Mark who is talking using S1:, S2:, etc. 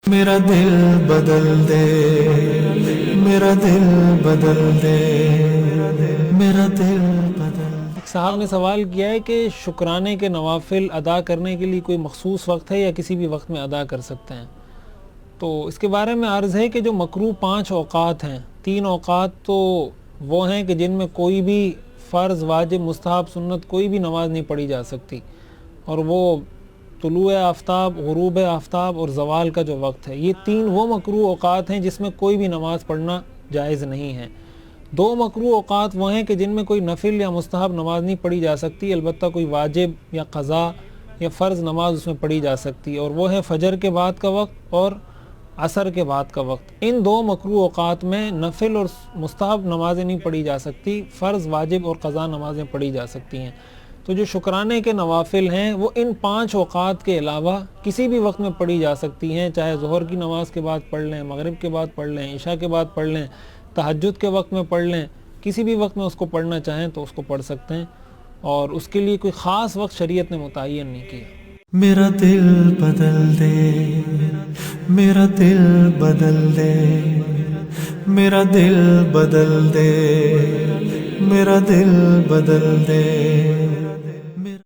S1: میرا دل بدل دے، میرا دل بدل دے، میرا دل بدل دے۔
S2: ایک صاحب نے سوال کیا ہے کہ شکرانے کے نوافل ادا کرنے کے لیے کوئی مخصوص وقت ہے یا کسی بھی وقت میں ادا کر سکتے ہیں؟ تو اس کے بارے میں عرض ہے کہ جو مکروہ 5 اوقات ہیں، 3 اوقات تو وہ ہیں کہ جن میں کوئی بھی فرض، واجب، مستحب، سنت کوئی بھی نماز نہیں پڑھی جا سکتی، اور وہ طلوع آفتاب، غروب آفتاب اور زوال کا جو وقت ہے، یہ 3 وہ مکروہ اوقات ہیں جس میں کوئی بھی نماز پڑھنا جائز نہیں ہے۔ 2 مکروہ اوقات وہ ہیں کہ جن میں کوئی نفل یا مستحب نماز نہیں پڑھی جا سکتی، البتہ کوئی واجب یا قضا یا فرض نماز اس میں پڑھی جا سکتی، اور وہ ہے فجر کے بعد کا وقت اور عصر کے بعد کا وقت۔ ان 2 مکروہ اوقات میں نفل اور مستحب نمازیں نہیں پڑھی جا سکتی، فرض، واجب اور قضا نمازیں پڑھی جا سکتی ہیں۔ تو جو شکرانے کے نوافل ہیں وہ ان 5 اوقات کے علاوہ کسی بھی وقت میں پڑھی جا سکتی ہیں، چاہے ظہر کی نماز کے بعد پڑھ لیں، مغرب کے بعد پڑھ لیں، عشاء کے بعد پڑھ لیں، تہجد کے وقت میں پڑھ لیں، کسی بھی وقت میں اس کو پڑھنا چاہیں تو اس کو پڑھ سکتے ہیں، اور اس کے لیے کوئی خاص وقت شریعت نے متعین نہیں کیا۔
S1: میرا دل بدل دے، میرا دل بدل دے، میرا دل بدل دے، میرا دل بدل دے۔